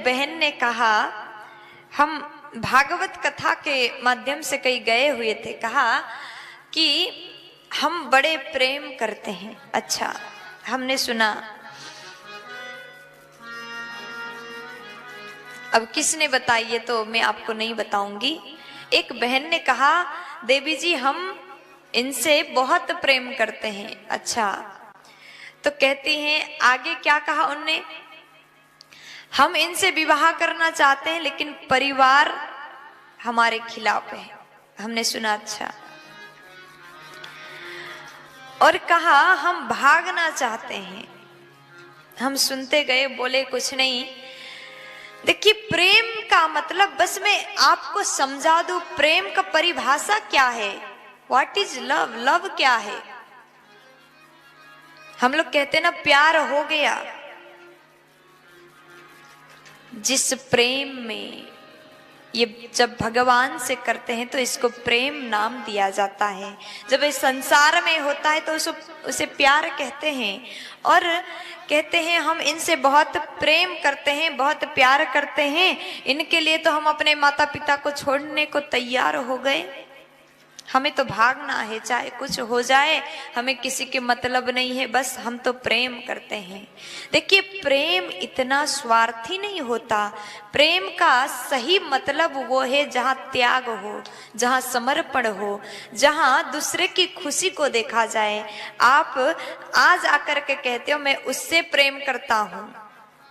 बहन ने कहा, हम भागवत कथा के माध्यम से कहीं गए हुए थे, कहा कि हम बड़े प्रेम करते हैं। अच्छा, हमने सुना। अब किसने बताइए तो मैं आपको नहीं बताऊंगी। एक बहन ने कहा, देवी जी हम इनसे बहुत प्रेम करते हैं। अच्छा, तो कहती हैं आगे क्या कहा उनने, हम इनसे विवाह करना चाहते हैं लेकिन परिवार हमारे खिलाफ है। हमने सुना। अच्छा, और कहा हम भागना चाहते हैं। हम सुनते गए, बोले कुछ नहीं। देखिए, प्रेम का मतलब, बस मैं आपको समझा दूं, प्रेम का परिभाषा क्या है। What is love? लव क्या है? हम लोग कहते हैं ना प्यार हो गया। जिस प्रेम में ये जब भगवान से करते हैं तो इसको प्रेम नाम दिया जाता है। जब इस संसार में होता है तो उसे प्यार कहते हैं। और कहते हैं हम इनसे बहुत प्रेम करते हैं, बहुत प्यार करते हैं, इनके लिए तो हम अपने माता पिता को छोड़ने को तैयार हो गए। हमें तो भागना है, चाहे कुछ हो जाए, हमें किसी के मतलब नहीं है, बस हम तो प्रेम करते हैं। देखिए, प्रेम इतना स्वार्थी नहीं होता। प्रेम का सही मतलब वो है जहाँ त्याग हो, जहाँ समर्पण हो, जहाँ दूसरे की खुशी को देखा जाए। आप आज आकर के कहते हो मैं उससे प्रेम करता हूँ।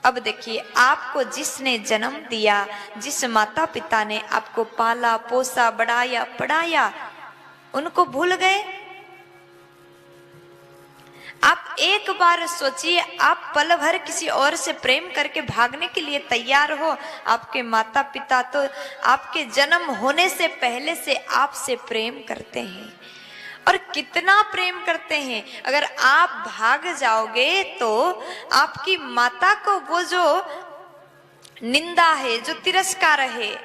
अब देखिए, आपको जिसने जन्म दिया, जिस माता पिता ने आपको पाला पोसा बढ़ाया पढ़ाया, उनको भूल गए? आप एक बार सोचिए, आप पल भर किसी और से प्रेम करके भागने के लिए तैयार हो। आपके माता पिता तो आपके जन्म होने से पहले से आपसे प्रेम करते हैं, और कितना प्रेम करते हैं। अगर आप भाग जाओगे तो आपकी माता को वो जो निंदा है, जो तिरस्कार है,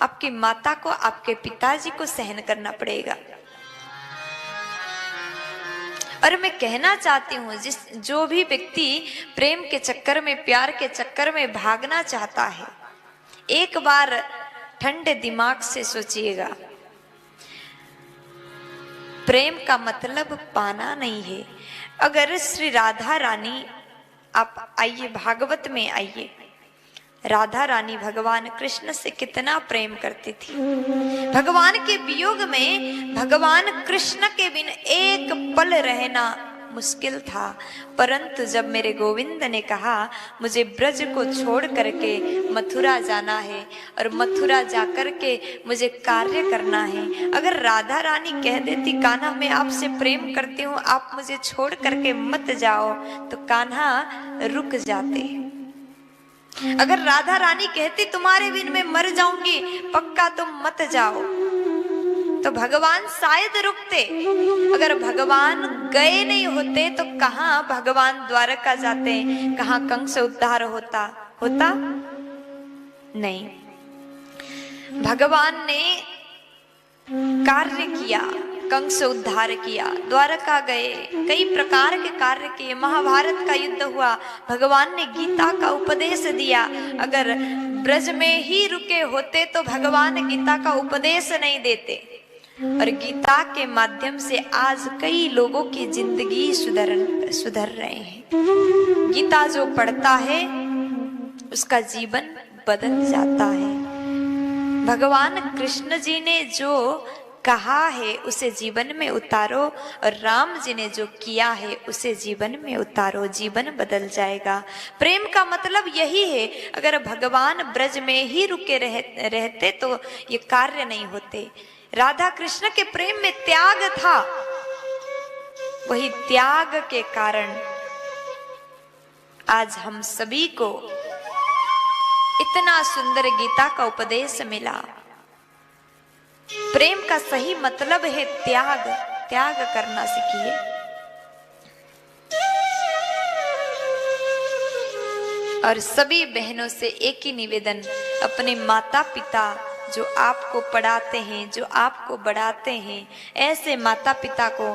आपकी माता को, आपके पिताजी को सहन करना पड़ेगा। और मैं कहना चाहती हूँ, जो भी व्यक्ति प्रेम के चक्कर में, प्यार के चक्कर में भागना चाहता है, एक बार ठंडे दिमाग से सोचिएगा, प्रेम का मतलब पाना नहीं है। अगर श्री राधा रानी, आप आइए भागवत में आइए, राधा रानी भगवान कृष्ण से कितना प्रेम करती थी। भगवान के वियोग में भगवान कृष्ण के बिन एक पल रहना मुश्किल था। परंतु जब मेरे गोविंद ने कहा मुझे ब्रज को छोड़ करके मथुरा जाना है और मथुरा जाकर के मुझे कार्य करना है, अगर राधा रानी कह देती कान्हा मैं आपसे प्रेम करती हूँ, आप मुझे छोड़ करके मत जाओ, तो कान्हा रुक जाते। अगर राधा रानी कहती तुम्हारे बिन मैं मर जाऊंगी, पक्का तुम मत जाओ, तो भगवान शायद रुकते। अगर भगवान गए नहीं होते तो कहाँ भगवान द्वारका जाते, कहाँ कंस उद्धार होता? नहीं। भगवान ने कार्य किया, कंस उद्धार किया, द्वारका गए, कई प्रकार के कार्य किए, महाभारत का युद्ध हुआ, भगवान ने गीता का उपदेश दिया। अगर ब्रज में ही रुके होते तो भगवान गीता का उपदेश नहीं देते। और गीता के माध्यम से आज कई लोगों की जिंदगी सुधर रहे हैं। गीता जो पढ़ता है उसका जीवन बदल जाता है। भगवान कृष्ण जी ने जो कहा है उसे जीवन में उतारो, और राम जी ने जो किया है उसे जीवन में उतारो, जीवन बदल जाएगा। प्रेम का मतलब यही है। अगर भगवान ब्रज में ही रुके रहते तो ये कार्य नहीं होते। राधा कृष्ण के प्रेम में त्याग था, वही त्याग के कारण आज हम सभी को इतना सुंदर गीता का उपदेश मिला। प्रेम का सही मतलब है त्याग। त्याग करना सीखिए। और सभी बहनों से एक ही निवेदन, अपने माता पिता जो आपको पढ़ाते हैं, जो आपको बढ़ाते हैं, ऐसे माता पिता को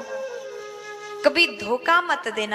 कभी धोखा मत देना।